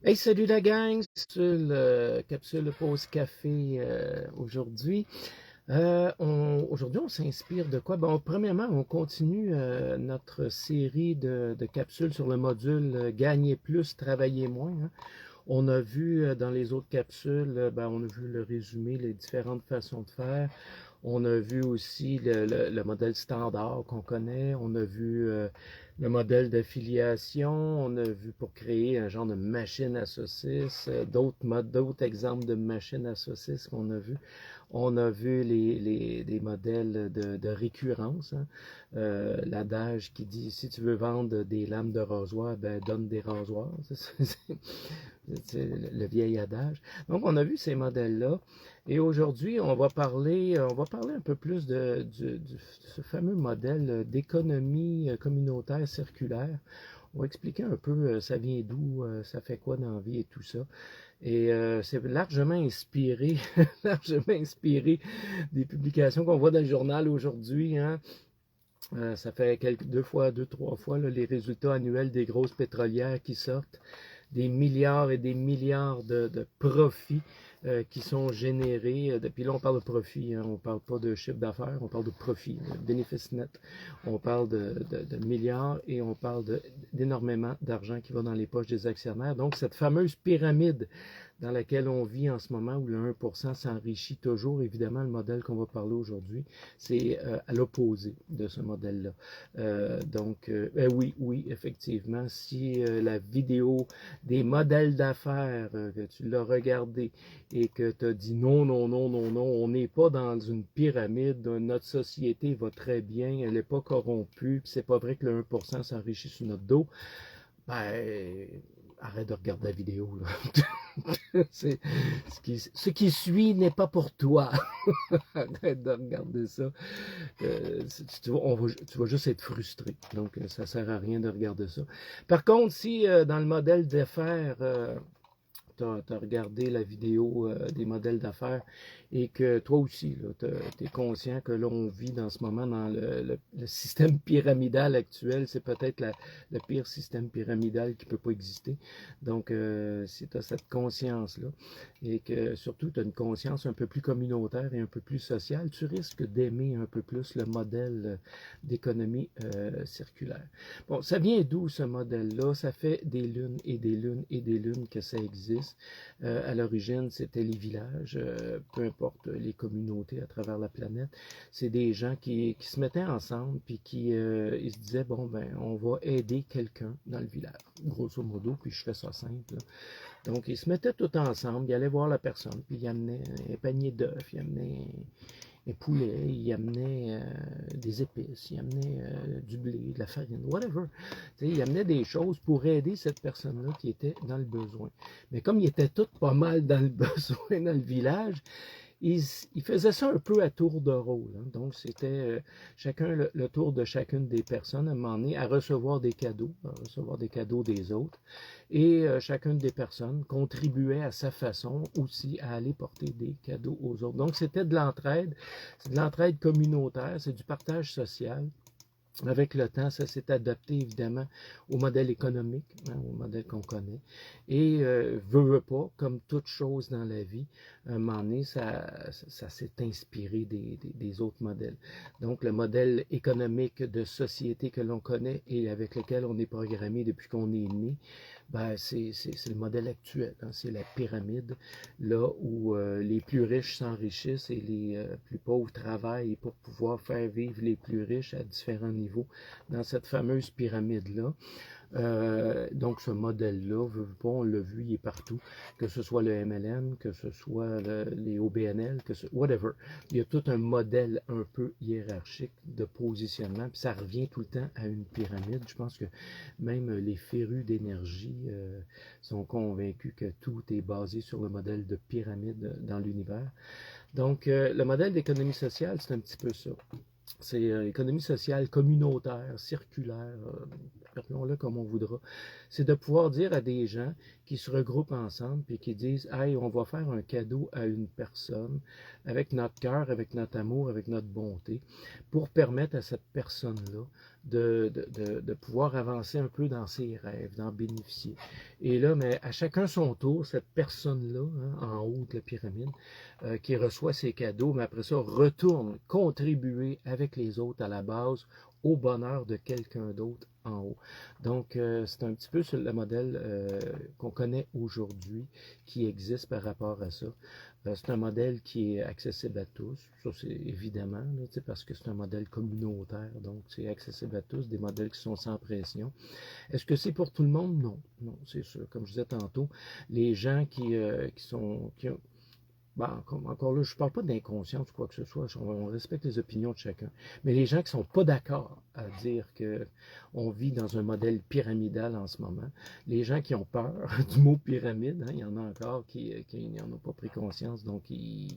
Hey, salut la gang, capsule pause café aujourd'hui. Aujourd'hui, on s'inspire de quoi? Bon, premièrement, on continue notre série de capsules sur le module Gagner plus, travailler moins, hein. On a vu dans les autres capsules, on a vu le résumé, les différentes façons de faire. On a vu aussi le modèle standard qu'on connaît. On a vu le modèle d'affiliation. On a vu pour créer un genre de machine à saucisses, d'autres exemples de machines à saucisses qu'on a vu. On a vu des modèles de récurrence, hein. L'adage qui dit si tu veux vendre des lames de rasoir, ben donne des rasoirs. C'est le vieil adage. Donc, on a vu ces modèles-là. Et aujourd'hui, on va parler un peu plus de ce fameux modèle d'économie communautaire circulaire. On va expliquer un peu ça vient d'où, ça fait quoi dans la vie et tout ça. Et c'est largement inspiré, largement inspiré des publications qu'on voit dans le journal aujourd'hui, hein. Ça fait deux, trois fois là, les résultats annuels des grosses pétrolières qui sortent, des milliards et des milliards de profits qui sont générés. Puis là, on parle de profit, hein, on ne parle pas de chiffre d'affaires, on parle de profit, de bénéfice net. On parle de milliards et on parle d'énormément d'argent qui va dans les poches des actionnaires. Donc, cette fameuse pyramide dans laquelle on vit en ce moment, où le 1% s'enrichit toujours, évidemment, le modèle qu'on va parler aujourd'hui, c'est à l'opposé de ce modèle-là. Oui, effectivement, si la vidéo des modèles d'affaires, que tu l'as regardé et que tu as dit non, non, non, non, non, on n'est pas dans une pyramide, notre société va très bien, elle n'est pas corrompue, puis c'est pas vrai que le 1% s'enrichit sur notre dos, ben, arrête de regarder la vidéo, là. Ce qui suit n'est pas pour toi. Arrête de regarder ça. Tu vas juste être frustré. Donc, ça ne sert à rien de regarder ça. Par contre, si dans le modèle d'affaires, tu as regardé la vidéo des modèles d'affaires et que toi aussi, tu es conscient que là, on vit dans ce moment dans le système pyramidal actuel. C'est peut-être le pire système pyramidal qui ne peut pas exister. Donc, si tu as cette conscience-là et que surtout tu as une conscience un peu plus communautaire et un peu plus sociale, tu risques d'aimer un peu plus le modèle d'économie circulaire. Bon, ça vient d'où ce modèle-là? Ça fait des lunes et des lunes et des lunes que ça existe. À l'origine, c'était les villages, peu importe les communautés à travers la planète. C'est des gens qui se mettaient ensemble puis ils se disaient, bon, ben, on va aider quelqu'un dans le village, grosso modo, puis je fais ça simple, là. Donc, ils se mettaient tout ensemble, ils allaient voir la personne, puis ils amenaient un panier d'œufs, ils amenaient un poulet, il amenait des épices, il amenait du blé, de la farine, whatever. Tu sais, il amenait des choses pour aider cette personne-là qui était dans le besoin. Mais comme ils étaient tous pas mal dans le besoin dans le village, il faisait ça un peu à tour de rôle, hein. Donc, c'était chacun le tour de chacune des personnes à un moment donné à recevoir des cadeaux des autres. Et chacune des personnes contribuait à sa façon aussi à aller porter des cadeaux aux autres. Donc, c'était de l'entraide communautaire, c'est du partage social. Avec le temps, ça s'est adapté évidemment au modèle économique, hein, au modèle qu'on connaît. Et veut pas, comme toute chose dans la vie, à un moment donné, ça s'est inspiré des autres modèles. Donc le modèle économique de société que l'on connaît et avec lequel on est programmé depuis qu'on est né, ben, c'est le modèle actuel, hein. C'est la pyramide, là où les plus riches s'enrichissent et les plus pauvres travaillent pour pouvoir faire vivre les plus riches à différents niveaux dans cette fameuse pyramide-là. Donc ce modèle-là, on l'a vu, il est partout, que ce soit le MLM, que ce soit les OBNL, whatever. Il y a tout un modèle un peu hiérarchique de positionnement, puis ça revient tout le temps à une pyramide. Je pense que même les férus d'énergie sont convaincus que tout est basé sur le modèle de pyramide dans l'univers. Donc le modèle d'économie sociale, c'est un petit peu ça. C'est économie sociale communautaire, circulaire, appelons-le comme on voudra. C'est de pouvoir dire à des gens qui se regroupent ensemble et qui disent hey, on va faire un cadeau à une personne avec notre cœur, avec notre amour, avec notre bonté, pour permettre à cette personne-là de pouvoir avancer un peu dans ses rêves, d'en bénéficier. Et là, mais à chacun son tour, cette personne-là, hein, en haut de la pyramide, qui reçoit ses cadeaux, mais après ça, retourne contribuer avec les autres à la base au bonheur de quelqu'un d'autre en haut. Donc, c'est un petit peu sur le modèle qu'on connaît aujourd'hui, qui existe par rapport à ça. C'est un modèle qui est accessible à tous, ça c'est évidemment, là, parce que c'est un modèle communautaire, donc c'est accessible à tous, des modèles qui sont sans pression. Est-ce que c'est pour tout le monde? Non, non, c'est sûr. Comme je disais tantôt, les gens qui ont, bon, encore là, je ne parle pas d'inconscience ou quoi que ce soit, on respecte les opinions de chacun. Mais les gens qui ne sont pas d'accord à dire qu'on vit dans un modèle pyramidal en ce moment, les gens qui ont peur du mot pyramide, hein, il y en a encore qui n'en ont pas pris conscience, donc ils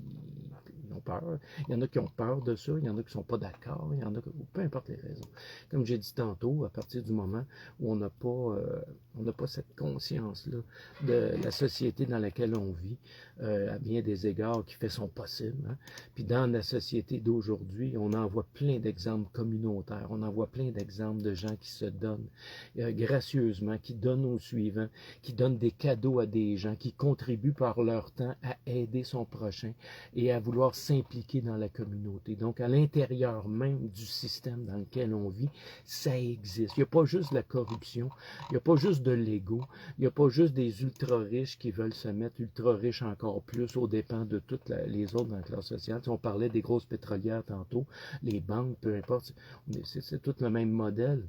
ont peur. Il y en a qui ont peur de ça, il y en a qui ne sont pas d'accord, il y en a peu importe les raisons. Comme j'ai dit tantôt, à partir du moment où on n'a pas cette conscience-là de la société dans laquelle on vit, à bien des égards, qui fait son possible. Hein. Puis dans la société d'aujourd'hui, on en voit plein d'exemples communautaires, on en voit plein d'exemples de gens qui se donnent gracieusement, qui donnent aux suivants, qui donnent des cadeaux à des gens, qui contribuent par leur temps à aider son prochain et à vouloir s'impliquer dans la communauté. Donc à l'intérieur même du système dans lequel on vit, ça existe. Il n'y a pas juste de la corruption, il n'y a pas juste de l'ego, il n'y a pas juste des ultra-riches qui veulent se mettre ultra-riches encore plus aux dépens de toutes les autres dans la classe sociale. Si on parlait des grosses pétrolières tantôt, les banques, peu importe, c'est tout le même modèle.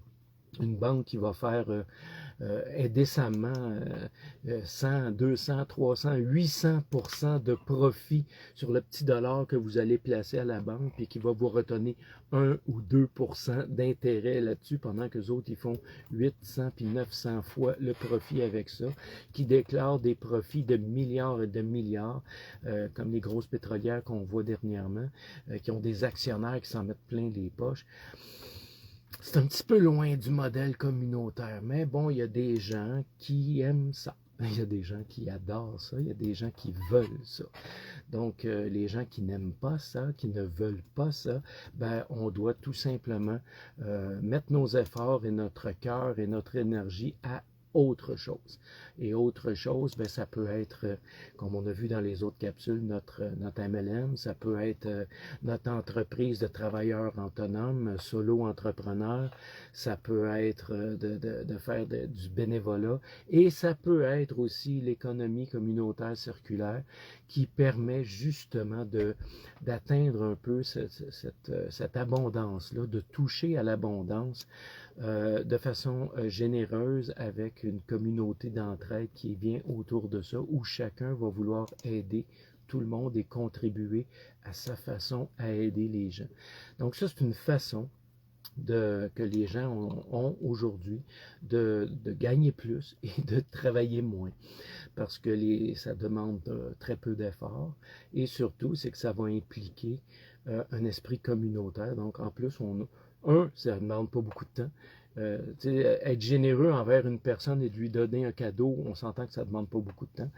Une banque qui va faire décemment 100, 200, 300, 800% de profit sur le petit dollar que vous allez placer à la banque, puis qui va vous retenir 1 ou 2% d'intérêt là-dessus, pendant que les autres, ils font 800 puis 900 fois le profit avec ça, qui déclarent des profits de milliards et de milliards, comme les grosses pétrolières qu'on voit dernièrement, qui ont des actionnaires qui s'en mettent plein les poches. C'est un petit peu loin du modèle communautaire, mais bon, il y a des gens qui aiment ça. Il y a des gens qui adorent ça, il y a des gens qui veulent ça. Donc, les gens qui n'aiment pas ça, qui ne veulent pas ça, ben, on doit tout simplement mettre nos efforts et notre cœur et notre énergie à autre chose. Et autre chose, ben, ça peut être, comme on a vu dans les autres capsules, notre MLM, ça peut être notre entreprise de travailleurs autonomes, solo-entrepreneurs, ça peut être de faire du bénévolat, et ça peut être aussi l'économie communautaire circulaire qui permet justement d'atteindre un peu cette abondance-là, de toucher à l'abondance de façon généreuse avec une communauté d'entraide qui est bien autour de ça, où chacun va vouloir aider tout le monde et contribuer à sa façon à aider les gens. Donc ça, c'est une façon que les gens ont aujourd'hui de gagner plus et de travailler moins, parce que ça demande très peu d'efforts, et surtout, c'est que ça va impliquer un esprit communautaire. Donc en plus, ça ne demande pas beaucoup de temps. Être généreux envers une personne et de lui donner un cadeau, on s'entend que ça ne demande pas beaucoup de temps.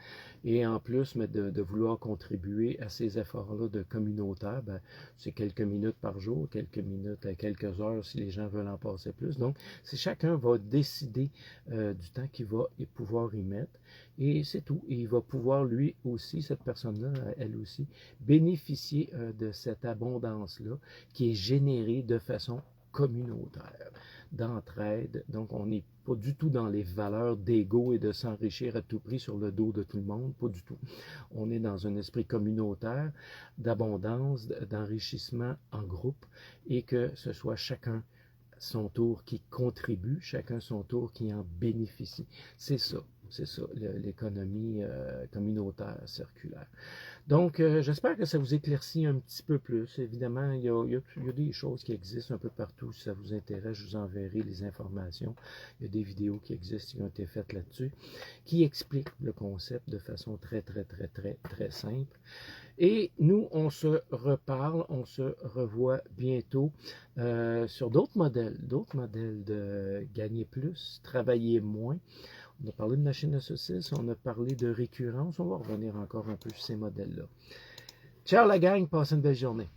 Et en plus, mais de vouloir contribuer à ces efforts-là de communautaire, ben, c'est quelques minutes par jour, quelques minutes à quelques heures si les gens veulent en passer plus. Donc, chacun va décider du temps qu'il va pouvoir y mettre. Et c'est tout. Et il va pouvoir, lui aussi, cette personne-là, elle aussi, bénéficier de cette abondance-là qui est générée de façon communautaire, d'entraide. Donc, on n'est pas du tout dans les valeurs d'ego et de s'enrichir à tout prix sur le dos de tout le monde, pas du tout. On est dans un esprit communautaire, d'abondance, d'enrichissement en groupe, et que ce soit chacun son tour qui contribue, chacun son tour qui en bénéficie. C'est ça l'économie communautaire circulaire. Donc, j'espère que ça vous éclaircit un petit peu plus. Évidemment, il y a des choses qui existent un peu partout. Si ça vous intéresse, je vous enverrai les informations. Il y a des vidéos qui existent, qui ont été faites là-dessus, qui expliquent le concept de façon très, très, très, très, très simple. Et nous, on se reparle, on se revoit bientôt sur d'autres modèles de gagner plus, travailler moins. On a parlé de machine à saucisses, on a parlé de récurrence. On va revenir encore un peu sur ces modèles-là. Ciao la gang, passez une belle journée.